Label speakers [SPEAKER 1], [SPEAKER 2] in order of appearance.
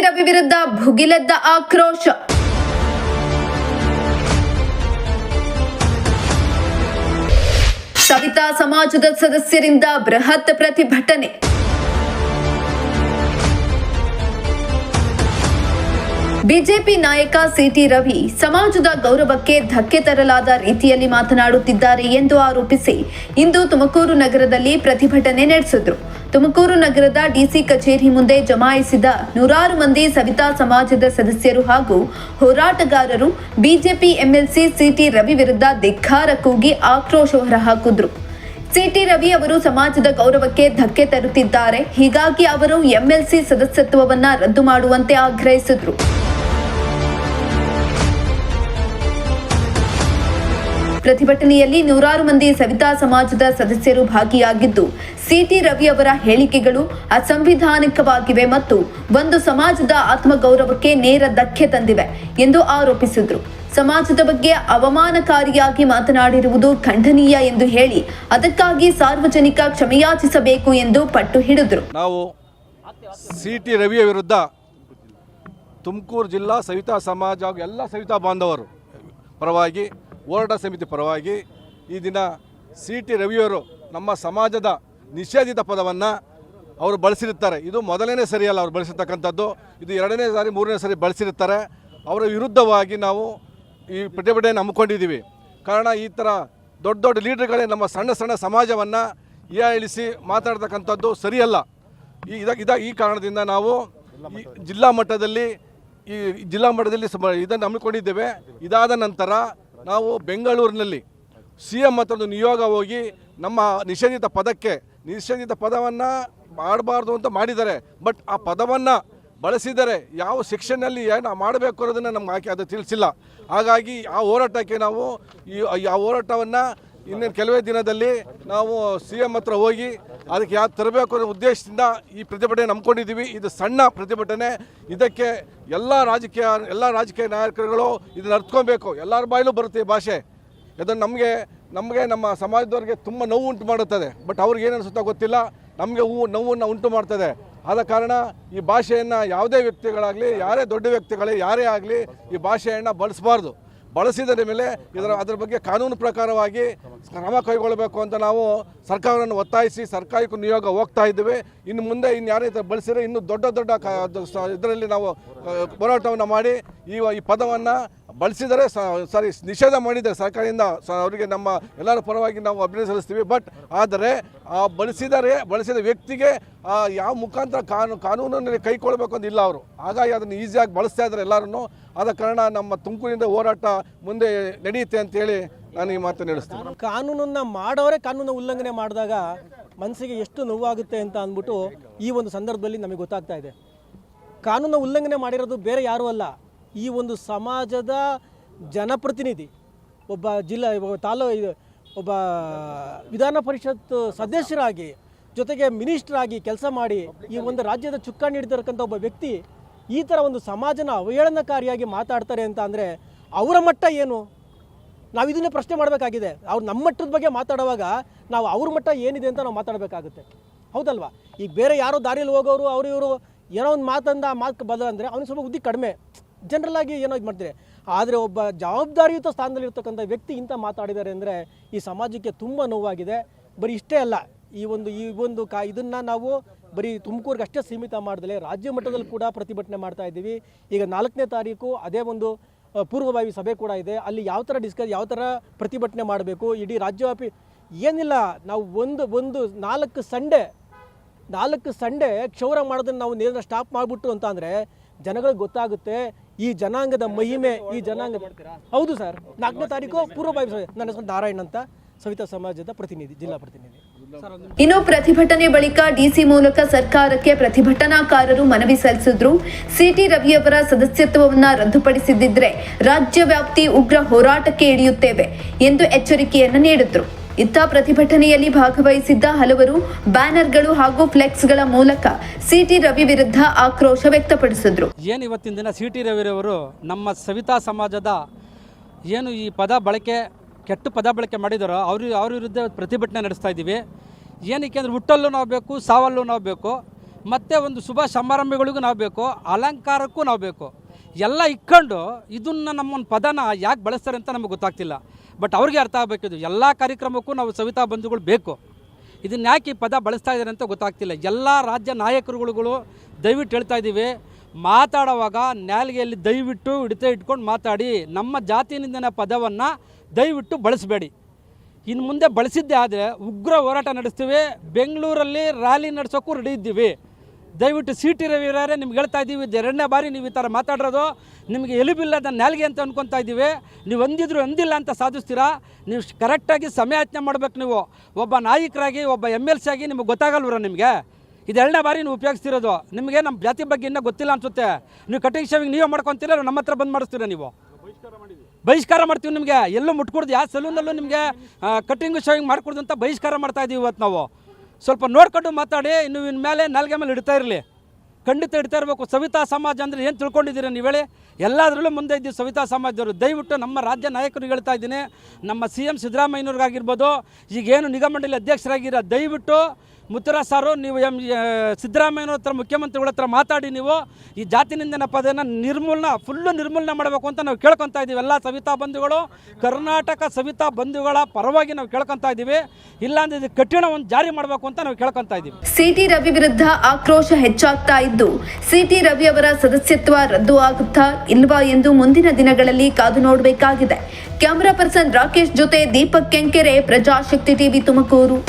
[SPEAKER 1] ರವಿ ವಿರುದ್ಧ ಭುಗಿಲೆದ್ದ ಆಕ್ರೋಶ. ಸವಿತಾ ಸಮಾಜದ ಸದಸ್ಯರಿಂದ ಬೃಹತ್ ಪ್ರತಿಭಟನೆ. ಬಿಜೆಪಿ ನಾಯಕ ಸಿಟಿ ರವಿ ಸಮಾಜದ ಗೌರವಕ್ಕೆ ಧಕ್ಕೆ ತರಲಾದ ರೀತಿಯಲ್ಲಿ ಮಾತನಾಡುತ್ತಿದ್ದಾರೆ ಎಂದು ಆರೋಪಿಸಿ ಇಂದು ತುಮಕೂರು ನಗರದಲ್ಲಿ ಪ್ರತಿಭಟನೆ ನಡೆಸಿದ್ರು. ತುಮಕೂರು ನಗರದ ಡಿಸಿ ಕಚೇರಿ ಮುಂದೆ ಜಮಾಯಿಸಿದ ನೂರಾರು ಮಂದಿ ಸವಿತಾ ಸಮಾಜದ ಸದಸ್ಯರು ಹಾಗೂ ಹೋರಾಟಗಾರರು ಬಿಜೆಪಿ ಎಂಎಲ್ಸಿ ಸಿಟಿ ರವಿ ವಿರುದ್ಧ ಧಿಕ್ಕಾರ ಕೂಗಿ ಆಕ್ರೋಶ ಹೊರಹಾಕಿದ್ರು. ಸಿಟಿ ರವಿ ಅವರು ಸಮಾಜದ ಗೌರವಕ್ಕೆ ಧಕ್ಕೆ ತರುತ್ತಿದ್ದಾರೆ, ಹೀಗಾಗಿ ಅವರು ಎಂಎಲ್ಸಿ ಸದಸ್ಯತ್ವವನ್ನ ರದ್ದು ಮಾಡುವಂತೆ ಆಗ್ರಹಿಸಿದ್ರು. ಪ್ರತಿಭಟನೆಯಲ್ಲಿ ನೂರಾರು ಮಂದಿ ಸವಿತಾ ಸಮಾಜದ ಸದಸ್ಯರು ಭಾಗಿಯಾಗಿದ್ದು, ಸಿಟಿ ರವಿ ಅವರ ಹೇಳಿಕೆಗಳು ಅಸಂವಿಧಾನಿಕವಾಗಿವೆ ಮತ್ತು ಒಂದು ಸಮಾಜದ ಆತ್ಮಗೌರವಕ್ಕೆ ನೇರ ಧಕ್ಕೆ ತಂದಿವೆ ಎಂದು ಆರೋಪಿಸಿದರು. ಸಮಾಜದ ಬಗ್ಗೆ ಅವಮಾನಕಾರಿಯಾಗಿ ಮಾತನಾಡಿರುವುದು ಖಂಡನೀಯ ಎಂದು ಹೇಳಿ ಅದಕ್ಕಾಗಿ ಸಾರ್ವಜನಿಕ ಕ್ಷಮೆಯಾಚಿಸಬೇಕು ಎಂದು ಪಟ್ಟು ಹಿಡಿದರು.
[SPEAKER 2] ನಾವು ಸಿಟಿ ರವಿಯ ವಿರುದ್ಧ ತುಮಕೂರು ಜಿಲ್ಲಾ ಸವಿತಾ ಸಮಾಜ ಹಾಗೂ ಎಲ್ಲ ಸವಿತಾ ಬಾಂಧವರು ಪರವಾಗಿ ಹೋರಾಟ ಸಮಿತಿ ಪರವಾಗಿ ಈ ದಿನ ಸಿಟಿ ರವಿಯವರು ನಮ್ಮ ಸಮಾಜದ ನಿಷೇಧಿತ ಪದವನ್ನು ಅವರು ಬಳಸಿರುತ್ತಾರೆ. ಇದು ಮೊದಲನೇ ಸರಿಯಲ್ಲ ಅವರು ಬಳಸಿರ್ತಕ್ಕಂಥದ್ದು, ಇದು ಎರಡನೇ ಸಾರಿ ಮೂರನೇ ಸಾರಿ ಬಳಸಿರುತ್ತಾರೆ. ಅವರ ವಿರುದ್ಧವಾಗಿ ನಾವು ಈ ಪ್ರತಿಭಟನೆ ಹಮ್ಮಿಕೊಂಡಿದ್ದೀವಿ. ಕಾರಣ ಈ ಥರ ದೊಡ್ಡ ದೊಡ್ಡ ಲೀಡರ್ಗಳೇ ನಮ್ಮ ಸಣ್ಣ ಸಣ್ಣ ಸಮಾಜವನ್ನು ಹೀಯಾಳಿಸಿ ಮಾತಾಡ್ತಕ್ಕಂಥದ್ದು ಸರಿಯಲ್ಲ. ಈ ಕಾರಣದಿಂದ ನಾವು ಜಿಲ್ಲಾ ಮಟ್ಟದಲ್ಲಿ ಇದನ್ನು ಹಮ್ಮಿಕೊಂಡಿದ್ದೇವೆ. ಇದಾದ ನಂತರ ನಾವು ಬೆಂಗಳೂರಿನಲ್ಲಿ CM ಹತ್ರ ನಿಯೋಗ ಹೋಗಿ ನಮ್ಮ ನಿಷೇಧಿತ ಪದವನ್ನು ಮಾಡಬಾರ್ದು ಅಂತ ಮಾಡಿದ್ದಾರೆ. ಬಟ್ ಆ ಪದವನ್ನು ಬಳಸಿದರೆ ಯಾವ ಸೆಕ್ಷನ್ನಲ್ಲಿ ಏನು ಮಾಡಬೇಕು ಅನ್ನೋದನ್ನು ನಮ್ಗೆ ಅದು ತಿಳಿಸಿಲ್ಲ. ಹಾಗಾಗಿ ಆ ಹೋರಾಟಕ್ಕೆ ನಾವು ಆ ಹೋರಾಟವನ್ನು ಇನ್ನೇನು ಕೆಲವೇ ದಿನದಲ್ಲಿ ನಾವು CM ಹತ್ರ ಹೋಗಿ ಅದಕ್ಕೆ ಯಾವ್ದು ತರಬೇಕು ಅನ್ನೋ ಉದ್ದೇಶದಿಂದ ಈ ಪ್ರತಿಭಟನೆ ನಂಬ್ಕೊಂಡಿದ್ದೀವಿ. ಇದು ಸಣ್ಣ ಪ್ರತಿಭಟನೆ. ಇದಕ್ಕೆ ಎಲ್ಲ ರಾಜಕೀಯ ನಾಯಕರುಗಳು ಇದನ್ನು ಅರ್ಥಕೊಬೇಕು. ಎಲ್ಲರ ಬಾಯಲ್ಲೂ ಬರುತ್ತೆ ಈ ಭಾಷೆ. ಇದನ್ನು ನಮಗೆ ನಮ್ಮ ಸಮಾಜದವ್ರಿಗೆ ತುಂಬ ನೋವು ಉಂಟು ಮಾಡುತ್ತದೆ. ಬಟ್ ಅವ್ರಿಗೆ ಏನು ಅನಿಸುತ್ತೋ ಗೊತ್ತಿಲ್ಲ, ನಮಗೆ ನೋವನ್ನು ಉಂಟು ಮಾಡ್ತದೆ. ಆದ ಕಾರಣ ಈ ಭಾಷೆಯನ್ನು ಯಾವುದೇ ವ್ಯಕ್ತಿಗಳಾಗಲಿ, ಯಾರೇ ದೊಡ್ಡ ವ್ಯಕ್ತಿಗಳೇ ಯಾರೇ ಆಗಲಿ ಈ ಭಾಷೆಯನ್ನು ಬಳಸಿದ ಮೇಲೆ ಅದರ ಬಗ್ಗೆ ಕಾನೂನು ಪ್ರಕಾರವಾಗಿ ಕ್ರಮ ಕೈಗೊಳ್ಳಬೇಕು ಅಂತ ನಾವು ಸರ್ಕಾರವನ್ನು ಒತ್ತಾಯಿಸಿ ಸರ್ಕಾರಕ್ಕೂ ನಿಯೋಗ ಹೋಗ್ತಾ ಇದ್ದೇವೆ. ಇನ್ನು ಮುಂದೆ ಯಾರೇ ಬಳಸಿದರೆ ಇನ್ನೂ ದೊಡ್ಡ ಇದರಲ್ಲಿ ನಾವು ಹೋರಾಟವನ್ನು ಮಾಡಿ ಈ ಪದವನ್ನು ಬಳಸಿದರೆ ನಿಷೇಧ ಮಾಡಿದರೆ ಸರ್ಕಾರದಿಂದ ಅವರಿಗೆ ನಮ್ಮ ಎಲ್ಲರ ಪರವಾಗಿ ನಾವು ಅಭಿನಂದನೆ ಸಲ್ಲಿಸ್ತೀವಿ. ಬಟ್ ಆದರೆ ಆ ಬಳಸಿದ ವ್ಯಕ್ತಿಗೆ ಯಾವ ಮುಖಾಂತರ ಕಾನೂನಲ್ಲಿ ಕೈಗೊಳ್ಳಬೇಕು ಅಂತ ಇಲ್ಲ ಅವರು. ಹಾಗಾಗಿ ಅದನ್ನು ಈಸಿಯಾಗಿ ಬಳಸ್ತಾ ಇದ್ದಾರೆ ಎಲ್ಲರೂ. ಆದ ಕಾರಣ ನಮ್ಮ ತುಮಕೂರಿನಿಂದ ಹೋರಾಟ ಮುಂದೆ ನಡೆಯುತ್ತೆ ಅಂತೇಳಿ ನಾನು ಈ ಮಾತು ನಡೆಸ್ತೀನಿ.
[SPEAKER 3] ಕಾನೂನನ್ನು ಮಾಡೋರೇ ಕಾನೂನು ಉಲ್ಲಂಘನೆ ಮಾಡಿದಾಗ ಮನಸ್ಸಿಗೆ ಎಷ್ಟು ನೋವಾಗುತ್ತೆ ಅಂತ ಅಂದ್ಬಿಟ್ಟು ಈ ಒಂದು ಸಂದರ್ಭದಲ್ಲಿ ನಮಗೆ ಗೊತ್ತಾಗ್ತಾ ಇದೆ. ಕಾನೂನು ಉಲ್ಲಂಘನೆ ಮಾಡಿರೋದು ಬೇರೆ ಯಾರೂ ಅಲ್ಲ, ಈ ಒಂದು ಸಮಾಜದ ಜನಪ್ರತಿನಿಧಿ, ಒಬ್ಬ ವಿಧಾನ ಪರಿಷತ್ ಸದಸ್ಯರಾಗಿ ಜೊತೆಗೆ ಮಿನಿಸ್ಟರ್ ಆಗಿ ಕೆಲಸ ಮಾಡಿ ಈ ಒಂದು ರಾಜ್ಯದ ಚುಕ್ಕಾಣಿ ಹಿಡಿದಿರತಕ್ಕಂಥ ಒಬ್ಬ ವ್ಯಕ್ತಿ ಈ ಥರ ಒಂದು ಸಮಾಜನ ಅವಹೇಳನಕಾರಿಯಾಗಿ ಮಾತಾಡ್ತಾರೆ ಅಂತ ಅಂದರೆ ಅವರ ಮಟ್ಟ ಏನು? ನಾವು ಇದನ್ನೇ ಪ್ರಶ್ನೆ ಮಾಡಬೇಕಾಗಿದೆ. ಅವ್ರು ನಮ್ಮ ಮಟ್ಟದ ಬಗ್ಗೆ ಮಾತಾಡುವಾಗ ನಾವು ಅವ್ರ ಮಟ್ಟ ಏನಿದೆ ಅಂತ ನಾವು ಮಾತಾಡಬೇಕಾಗುತ್ತೆ, ಹೌದಲ್ವಾ? ಈಗ ಬೇರೆ ಯಾರೋ ದಾರಿಯಲ್ಲಿ ಹೋಗೋರು ಇವರು ಏನೋ ಒಂದು ಮಾತು ಬದಲಂದರೆ ಅವ್ನಿಗೆ ಸ್ವಲ್ಪ ಬುದ್ಧಿ ಕಡಿಮೆ, ಜನರಲ್ಲಾಗಿ ಏನೋ ಇದು ಮಾಡ್ತಾರೆ. ಆದರೆ ಒಬ್ಬ ಜವಾಬ್ದಾರಿಯುತ ಸ್ಥಾನದಲ್ಲಿರ್ತಕ್ಕಂಥ ವ್ಯಕ್ತಿ ಇಂಥ ಮಾತಾಡಿದ್ದಾರೆ ಅಂದರೆ ಈ ಸಮಾಜಕ್ಕೆ ತುಂಬ ನೋವಾಗಿದೆ. ಬರೀ ಇಷ್ಟೇ ಅಲ್ಲ, ಇದನ್ನು ನಾವು ಬರೀ ತುಮಕೂರಿಗೆ ಅಷ್ಟೇ ಸೀಮಿತ ಮಾಡದಲೇ ರಾಜ್ಯ ಮಟ್ಟದಲ್ಲಿ ಕೂಡ ಪ್ರತಿಭಟನೆ ಮಾಡ್ತಾ ಇದ್ದೀವಿ. ಈಗ 4ನೇ ತಾರೀಕು ಅದೇ ಒಂದು ಪೂರ್ವಭಾವಿ ಸಭೆ ಕೂಡ ಇದೆ. ಅಲ್ಲಿ ಯಾವ ಥರ ಪ್ರತಿಭಟನೆ ಮಾಡಬೇಕು, ಇಡೀ ರಾಜ್ಯವ್ಯಾಪಿ ಏನಿಲ್ಲ, ನಾವು ಒಂದು 4 ಸಂಡೇ ಕ್ಷೌರ ಮಾಡೋದನ್ನು ನಾವು ನೇರ ಸ್ಟಾಪ್ ಮಾಡಿಬಿಟ್ಟು ಅಂತ ಅಂದರೆ ಜನಗಳಿಗೆ ಗೊತ್ತಾಗುತ್ತೆ ಈ ಜನಾಂಗದ ಮಹಿಮೆ. ಹೌದು ಸರ್, 4ನೇ ತಾರೀಕು ಪೂರ್ವಭಾವಿ ಸಭೆ. ನನ್ನ ಹೆಸರು ನಾರಾಯಣ್ ಅಂತ, ಸವಿತಾ ಸಮಾಜದ ಜಿಲ್ಲಾ ಪ್ರತಿನಿಧಿ.
[SPEAKER 1] ಇನ್ನು ಪ್ರತಿಭಟನೆ ಬಳಿಕ ಡಿಸಿ ಮೂಲಕ ಸರ್ಕಾರಕ್ಕೆ ಪ್ರತಿಭಟನಾಕಾರರು ಮನವಿ ಸಲ್ಲಿಸಿದ್ರು. ಸಿಟಿ ರವಿಯವರ ಸದಸ್ಯತ್ವವನ್ನು ರದ್ದುಪಡಿಸಿದ್ದರೆ ರಾಜ್ಯ ವ್ಯಾಪ್ತಿ ಉಗ್ರ ಹೋರಾಟಕ್ಕೆ ಇಳಿಯುತ್ತೇವೆ ಎಂದು ಎಚ್ಚರಿಕೆಯನ್ನು ನೀಡಿದ್ರು. ಇತ್ತ ಪ್ರತಿಭಟನೆಯಲ್ಲಿ ಭಾಗವಹಿಸಿದ್ದ ಹಲವರು ಬ್ಯಾನರ್ಗಳು ಹಾಗೂ ಫ್ಲೆಕ್ಸ್ಗಳ ಮೂಲಕ ಸಿಟಿ ರವಿ ವಿರುದ್ಧ ಆಕ್ರೋಶ ವ್ಯಕ್ತಪಡಿಸಿದ್ರು.
[SPEAKER 4] ಏನು ಇವತ್ತಿನ ದಿನ ಸಿಟಿ ರವಿರವರು ನಮ್ಮ ಸವಿತಾ ಸಮಾಜದ ಏನು ಈ ಕೆಟ್ಟ ಪದ ಬಳಕೆ ಮಾಡಿದಾರೋ ಅವ್ರ ವಿರುದ್ಧ ಪ್ರತಿಭಟನೆ ನಡೆಸ್ತಾ ಇದ್ದೀವಿ. ಏನಕ್ಕೆ ಅಂದರೆ ಹುಟ್ಟಲ್ಲೂ ನಾವು ಬೇಕು, ಸಾವಲ್ಲೂ ನಾವು ಬೇಕು. ಮತ್ತು ಒಂದು ಶುಭ ಸಮಾರಂಭಗಳಿಗೂ ನಾವು ಬೇಕು, ಅಲಂಕಾರಕ್ಕೂ ನಾವು ಬೇಕು. ಎಲ್ಲ ಇಟ್ಕೊಂಡು ಇದನ್ನು ನಮ್ಮೊಂದು ಪದನ ಯಾಕೆ ಬಳಸ್ತಾರೆ ಅಂತ ನಮಗೆ ಗೊತ್ತಾಗ್ತಿಲ್ಲ. ಬಟ್ ಅವ್ರಿಗೆ ಅರ್ಥ ಆಗಬೇಕಿದು, ಎಲ್ಲ ಕಾರ್ಯಕ್ರಮಕ್ಕೂ ನಾವು ಸವಿತಾ ಬಂಧುಗಳು ಬೇಕು. ಇದನ್ನು ಯಾಕೆ ಈ ಪದ ಬಳಸ್ತಾ ಇದ್ದಾರೆ ಅಂತ ಗೊತ್ತಾಗ್ತಿಲ್ಲ. ಎಲ್ಲ ರಾಜ್ಯ ನಾಯಕರುಗಳು ದಯವಿಟ್ಟು ಹೇಳ್ತಾ ಇದ್ದೀವಿ, ಮಾತಾಡುವಾಗ ನಾಲಿಗೆಯಲ್ಲಿ ದಯವಿಟ್ಟು ಇಟ್ಕೊಂಡು ಮಾತಾಡಿ. ನಮ್ಮ ಜಾತಿ ನಿಂದನೆ ಪದವನ್ನು ದಯವಿಟ್ಟು ಬಳಸಬೇಡಿ. ಇನ್ನು ಮುಂದೆ ಬಳಸಿದ್ದೇ ಆದರೆ ಉಗ್ರ ಹೋರಾಟ ನಡೆಸ್ತೀವಿ. ಬೆಂಗಳೂರಲ್ಲಿ ರ್ಯಾಲಿ ನಡೆಸೋಕ್ಕೂ ರೆಡಿ ಇದ್ದೀವಿ. ದಯವಿಟ್ಟು ಸಿ ಟಿ ರವಿಯವರೇ ನಿಮ್ಗೆ ಹೇಳ್ತಾ ಇದ್ದೀವಿ, ಎರಡನೇ ಬಾರಿ ನೀವು ಈ ಥರ ಮಾತಾಡಿರೋದು ನಿಮಗೆ ಎಲುಬಿಲ್ಲದ ನಾಲಿಗೆ ಅಂತ ಅಂದ್ಕೊತಾ ಇದ್ದೀವಿ. ನೀವು ಅಂದಿದ್ರು ಅಂದಿಲ್ಲ ಅಂತ ಸಾಧಿಸ್ತೀರಾ. ನೀವು ಕರೆಕ್ಟಾಗಿ ಸಮಯಾಚನೆ ಮಾಡಬೇಕು. ನೀವು ಒಬ್ಬ ನಾಯಕರಾಗಿ, ಒಬ್ಬ MLC ಆಗಿ ನಿಮಗೆ ಗೊತ್ತಾಗಲ್ವರ ನಿಮಗೆ? ಇದು ಎರಡನೇ ಬಾರಿ ನೀವು ಉಪಯೋಗಿಸ್ತಿರೋದು. ನಿಮಗೆ ನಮ್ಮ ಜಾತಿ ಬಗ್ಗೆ ಇನ್ನೂ ಗೊತ್ತಿಲ್ಲ ಅನಿಸುತ್ತೆ. ನೀವು ಕಟಿಂಗ್ ಶೇವಿಂಗ್ ನೀವೇ ಮಾಡ್ಕೊತೀರ, ನಮ್ಮ ಹತ್ರ ಬಂದು ಮಾಡಿಸ್ತೀರ. ನೀವು ಬಹಿಷ್ಕಾರ ಮಾಡ್ತೀವಿ. ನಿಮಗೆ ಎಲ್ಲೂ ಮುಟ್ಕೊಡ್ದು, ಯಾವ ಸಲೂನಲ್ಲೂ ನಿಮಗೆ ಕಟಿಂಗು ಶೇವಿಂಗ್ ಮಾಡ್ಕೊಡ್ದು ಅಂತ ಬಹಿಷ್ಕಾರ ಮಾಡ್ತಾಯಿದ್ದೀವಿ ಇವತ್ತು ನಾವು. ಸ್ವಲ್ಪ ನೋಡ್ಕೊಂಡು ಮಾತಾಡಿ. ನೀವು ಇನ್ಮೇಲೆ ನಾಲ್ಗೆ ಮೇಲೆ ಇಡ್ತಾ ಇರಲಿ, ಖಂಡಿತ ಇಡ್ತಾ ಇರಬೇಕು. ಸವಿತಾ ಸಮಾಜ ಅಂದರೆ ಏನು ತಿಳ್ಕೊಂಡಿದ್ದೀರಿ ನೀವು ಹೇಳಿ? ಎಲ್ಲದರಲ್ಲೂ ಮುಂದೆ ಇದ್ದೀವಿ ಸವಿತಾ ಸಮಾಜದವರು. ದಯವಿಟ್ಟು ನಮ್ಮ ರಾಜ್ಯ ನಾಯಕರಿಗೆ ಹೇಳ್ತಾ ಇದ್ದೀನಿ, ನಮ್ಮ CM ಸಿದ್ದರಾಮಯ್ಯನವ್ರಿಗಾಗಿರ್ಬೋದು, ಈಗೇನು ನಿಗಮಮಂಡಳಿ ಅಧ್ಯಕ್ಷರಾಗಿರೋ ದಯವಿಟ್ಟು ಮುತ್ತುರಾಜ್ ಸಾರು, ನೀವು ಸಿದ್ದರಾಮಯ್ಯನವ್ರ ಹತ್ರ, ಮುಖ್ಯಮಂತ್ರಿಗಳ ಹತ್ರ ಮಾತಾಡಿ ನೀವು ಈ ಜಾತಿ ನಿಂದನೆ ಪದನ ಫುಲ್ಲು ನಿರ್ಮೂಲನೆ ಮಾಡಬೇಕು ಅಂತ ನಾವು ಕೇಳ್ಕೊತಾ ಇದ್ದೀವಿ. ಎಲ್ಲ ಸವಿತಾ ಬಂಧುಗಳು, ಕರ್ನಾಟಕ ಸವಿತಾ ಬಂಧುಗಳ ಪರವಾಗಿ ನಾವು ಕೇಳ್ಕೊತಾ ಇದ್ದೀವಿ. ಇಲ್ಲಾಂದ್ರೆ ಇದು ಕಠಿಣ ಒಂದು ಜಾರಿ ಮಾಡಬೇಕು ಅಂತ ನಾವು ಕೇಳ್ಕೊತಾ ಇದ್ದೀವಿ.
[SPEAKER 1] CT ರವಿ ವಿರುದ್ಧ ಆಕ್ರೋಶ ಹೆಚ್ಚಾಗ್ತಾ ಇದ್ದು, CT ರವಿ ಅವರ ಸದಸ್ಯತ್ವ ರದ್ದು ಆಗುತ್ತಾ ಇಲ್ವಾ ಎಂದು ಮುಂದಿನ ದಿನಗಳಲ್ಲಿ ಕಾದು ನೋಡಬೇಕಾಗಿದೆ. ಕ್ಯಾಮರಾ ಪರ್ಸನ್ ರಾಕೇಶ್ ಜೊತೆ ದೀಪಕ್ ಕೆಂಕೆರೆ, ಪ್ರಜಾಶಕ್ತಿ TV ತುಮಕೂರು.